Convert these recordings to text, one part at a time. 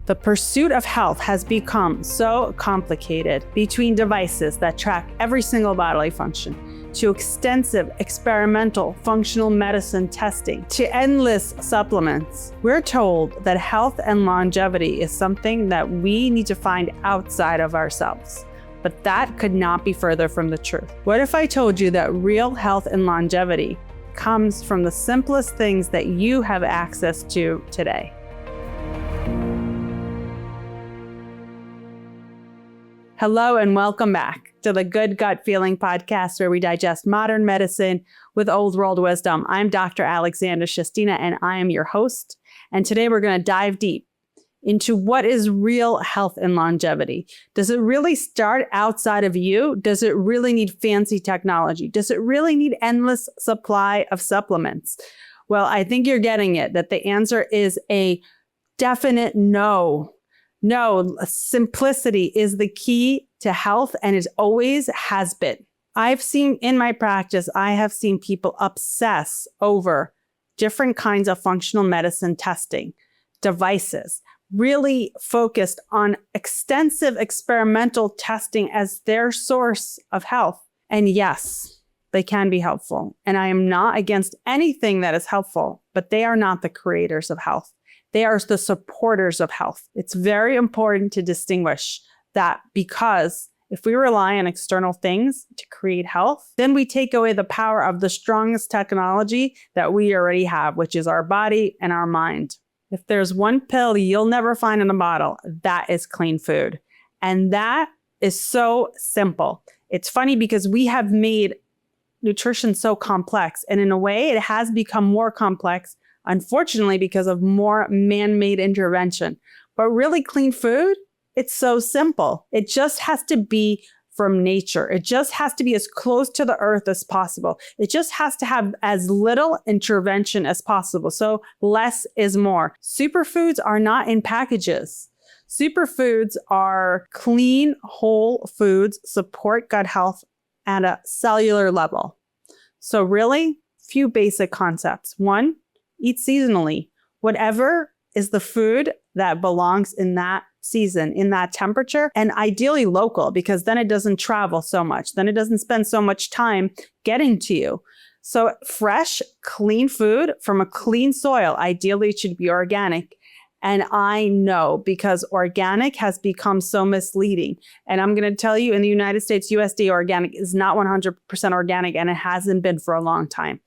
The pursuit of health has become so complicated, between devices that track every single bodily function, to extensive experimental functional medicine testing, to endless supplements. We're told that health and longevity is something that we need to find outside of ourselves. But that could not be further from the truth. What if I told you that real health and longevity comes from the simplest things that you have access to today? Hello and welcome back to the Good Gut Feeling podcast, where we digest modern medicine with old world wisdom. I'm Dr. Alexandra Shestina and I am your host. And today we're going to dive deep into what is real health and longevity. Does it really start outside of you? Does it really need fancy technology? Does it really need endless supply of supplements? Well, I think you're getting it, that the answer is a definite no. No, simplicity is the key to health, and it always has been. I've seen in my practice, I have seen people obsess over different kinds of functional medicine testing, devices, really focused on extensive experimental testing as their source of health. And yes, they can be helpful. And I am not against anything that is helpful, but they are not the creators of health. They are the supporters of health. It's very important to distinguish that, because if we rely on external things to create health, then we take away the power of the strongest technology that we already have, which is our body and our mind. If there's one pill you'll never find in a bottle, that is clean food. And that is so simple. It's funny because we have made nutrition so complex, and in a way it has become more complex, unfortunately, because of more man-made intervention. But really, clean food, it's so simple. It just has to be from nature. It just has to be as close to the earth as possible. It just has to have as little intervention as possible. So less is more. Superfoods are not in packages. Superfoods are clean, whole foods, support gut health at a cellular level. So really, few basic concepts. One, eat seasonally. Whatever is the food that belongs in that season, in that temperature, and ideally local, because then it doesn't travel so much. Then it doesn't spend so much time getting to you. So fresh, clean food from a clean soil, ideally it should be organic. And I know, because organic has become so misleading. And I'm going to tell you, in the United States, USDA organic is not 100% organic, and it hasn't been for a long time.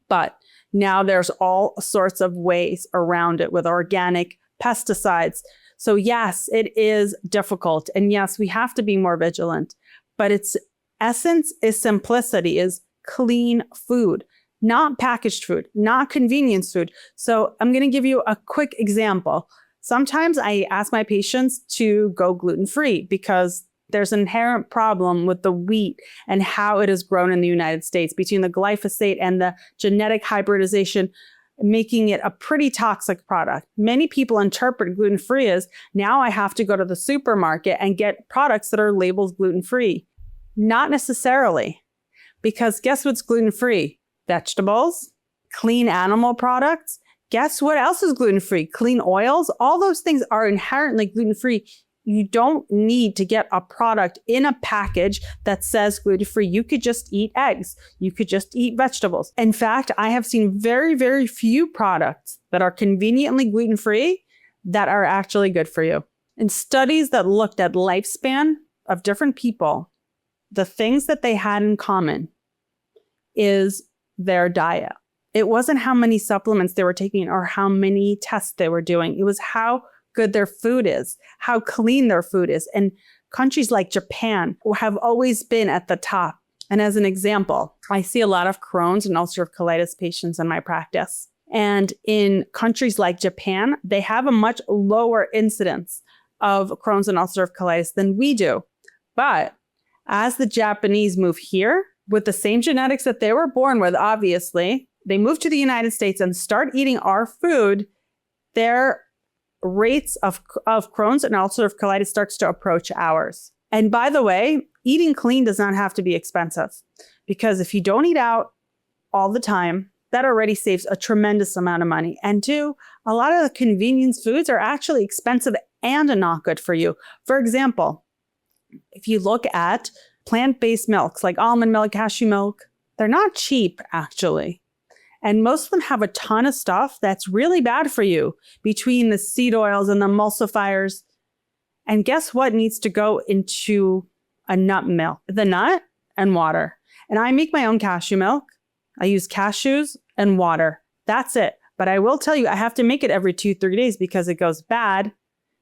But now there's all sorts of ways around it with organic pesticides. So yes, it is difficult. And yes, we have to be more vigilant. But its essence is simplicity, is clean food, not packaged food, not convenience food. So I'm going to give you a quick example. Sometimes I ask my patients to go gluten-free because there's an inherent problem with the wheat and how it is grown in the United States, between the glyphosate and the genetic hybridization, making it a pretty toxic product. Many people interpret gluten-free as, now I have to go to the supermarket and get products that are labeled gluten-free. Not necessarily, because guess what's gluten-free? Vegetables, clean animal products. Guess what else is gluten-free? Clean oils. All those things are inherently gluten-free. You don't need to get a product in a package that says gluten-free. You could just eat eggs. You could just eat vegetables. In fact, I have seen very, very few products that are conveniently gluten-free that are actually good for you. In studies that looked at lifespan of different people, the things that they had in common is their diet. It wasn't how many supplements they were taking or how many tests they were doing. It was how good their food is, how clean their food is. And countries like Japan have always been at the top. And as an example, I see a lot of Crohn's and ulcerative colitis patients in my practice. And in countries like Japan, they have a much lower incidence of Crohn's and ulcerative colitis than we do. But as the Japanese move here, with the same genetics that they were born with, obviously, they move to the United States and start eating our food, their rates of Crohn's and ulcerative colitis starts to approach ours. And by the way, eating clean does not have to be expensive, because if you don't eat out all the time, That already saves a tremendous amount of money. And two, a lot of the convenience foods are actually expensive and not good for you. For example, if you look at plant-based milks like almond milk, cashew milk, they're not cheap actually. And most of them have a ton of stuff that's really bad for you between the seed oils and the emulsifiers. And guess what needs to go into a nut milk? The nut and water. And I make my own cashew milk. I use cashews and water. That's it. But I will tell you, I have to make it every 2-3 days because it goes bad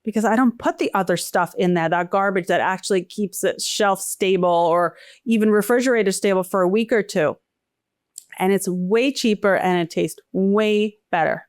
because I don't put the other stuff in there, that garbage that actually keeps it shelf stable or even refrigerator stable for a week or two. And it's way cheaper and it tastes way better.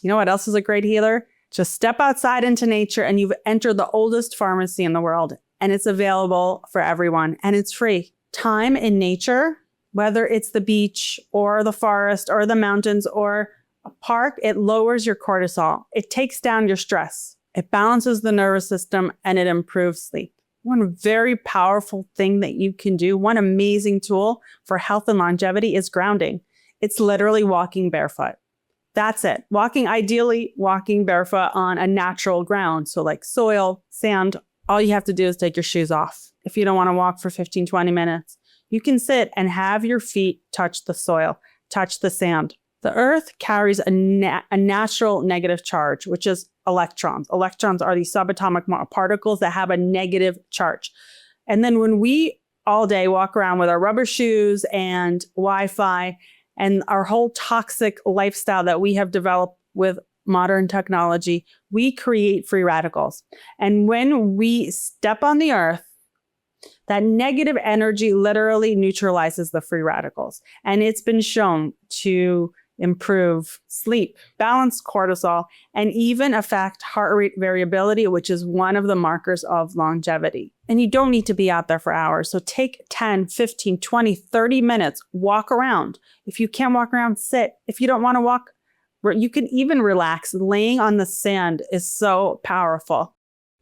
You know what else is a great healer? Just step outside into nature and you've entered the oldest pharmacy in the world, and it's available for everyone and it's free. Time in nature, whether it's the beach or the forest or the mountains or a park, it lowers your cortisol. It takes down your stress. It balances the nervous system and it improves sleep. One very powerful thing that you can do, one amazing tool for health and longevity is grounding. It's literally walking barefoot. That's it. Ideally walking barefoot on a natural ground. So like soil, sand, all you have to do is take your shoes off. If you don't want to walk for 15, 20 minutes, you can sit and have your feet touch the soil, touch the sand. The earth carries a natural negative charge, which is electrons. Electrons are these subatomic particles that have a negative charge. And then when we all day walk around with our rubber shoes and Wi-Fi and our whole toxic lifestyle that we have developed with modern technology, we create free radicals. And when we step on the earth, that negative energy literally neutralizes the free radicals. And it's been shown to improve sleep, balance cortisol, and even affect heart rate variability, which is one of the markers of longevity. And you don't need to be out there for hours. So take 10, 15, 20, 30 minutes, walk around. If you can't walk around, sit. If you don't want to walk, you can even relax. Laying on the sand is so powerful.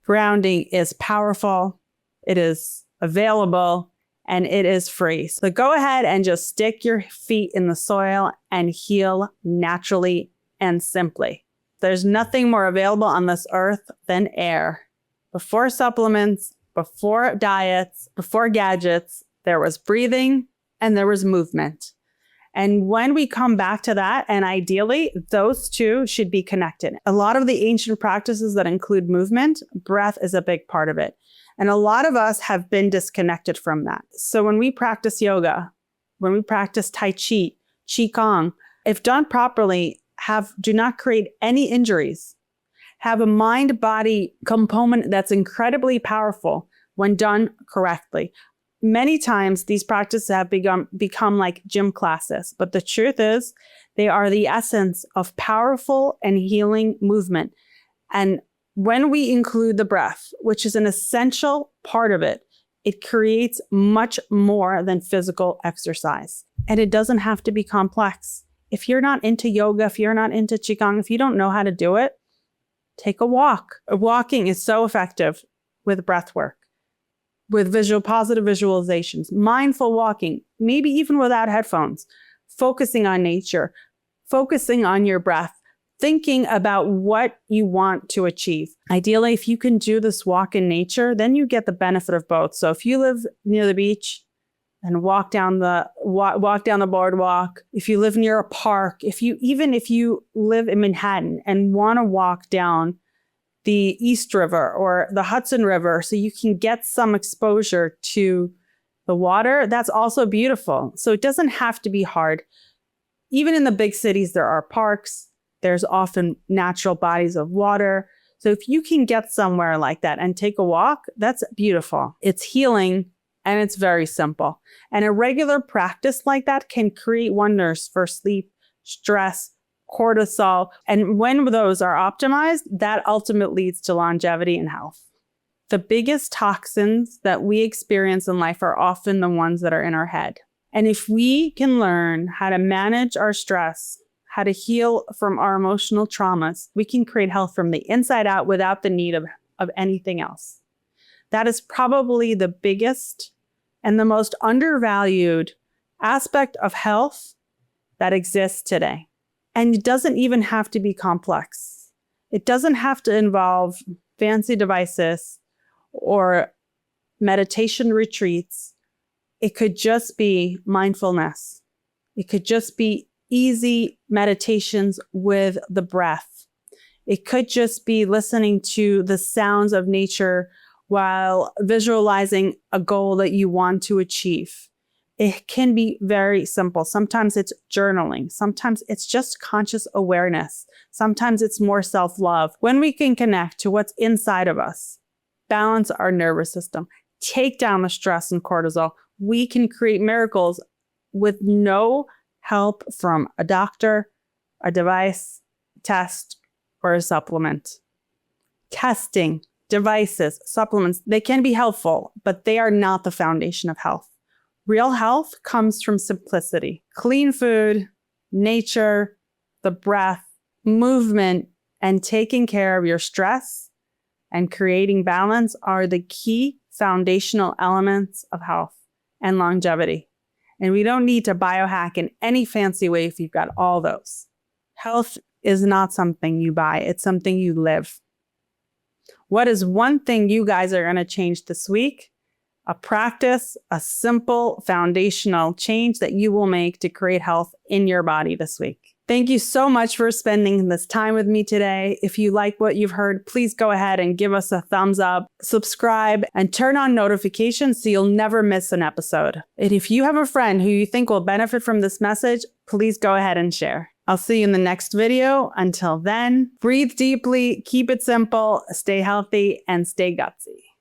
Grounding is powerful. It is available. And it is free. So go ahead and just stick your feet in the soil and heal naturally and simply. There's nothing more available on this earth than air. Before supplements, before diets, before gadgets, there was breathing and there was movement. And when we come back to that, and ideally, those two should be connected. A lot of the ancient practices that include movement, breath is a big part of it. And a lot of us have been disconnected from that. So when we practice yoga, when we practice Tai Chi, Qigong, if done properly, do not create any injuries. Have a mind-body component that's incredibly powerful when done correctly. Many times these practices have become like gym classes, but the truth is they are the essence of powerful and healing movement. And when we include the breath, which is an essential part of it, it creates much more than physical exercise. And it doesn't have to be complex. If you're not into yoga, if you're not into Qigong, if you don't know how to do it, take a walk. Walking is so effective with breath work, with positive visualizations, mindful walking, maybe even without headphones, focusing on nature, focusing on your breath, thinking about what you want to achieve. Ideally, if you can do this walk in nature, then you get the benefit of both. So if you live near the beach and walk down the boardwalk, if you live near a park, if you live in Manhattan and want to walk down the East River or the Hudson River so you can get some exposure to the water, that's also beautiful. So it doesn't have to be hard. Even in the big cities, there are parks. There's often natural bodies of water. So if you can get somewhere like that and take a walk, that's beautiful. It's healing and it's very simple. And a regular practice like that can create wonders for sleep, stress, cortisol. And when those are optimized, that ultimately leads to longevity and health. The biggest toxins that we experience in life are often the ones that are in our head. And if we can learn how to manage our stress, how to heal from our emotional traumas, we can create health from the inside out without the need of anything else. That is probably the biggest and the most undervalued aspect of health that exists today. And it doesn't even have to be complex. It doesn't have to involve fancy devices or meditation retreats. It could just be mindfulness. It could just be easy meditations with the breath. It could just be listening to the sounds of nature while visualizing a goal that you want to achieve. It can be very simple. Sometimes it's journaling. Sometimes it's just conscious awareness. Sometimes it's more self-love. When we can connect to what's inside of us, balance our nervous system, take down the stress and cortisol, we can create miracles with no help from a doctor, a device, test, or a supplement. Testing, devices, supplements, they can be helpful, but they are not the foundation of health. Real health comes from simplicity. Clean food, nature, the breath, movement, and taking care of your stress and creating balance are the key foundational elements of health and longevity. And we don't need to biohack in any fancy way if you've got all those. Health is not something you buy, it's something you live. What is one thing you guys are going to change this week? A practice, a simple foundational change that you will make to create health in your body this week. Thank you so much for spending this time with me today. If you like what you've heard, please go ahead and give us a thumbs up, subscribe, and turn on notifications so you'll never miss an episode. And if you have a friend who you think will benefit from this message, please go ahead and share. I'll see you in the next video. Until then, breathe deeply, keep it simple, stay healthy, and stay gutsy.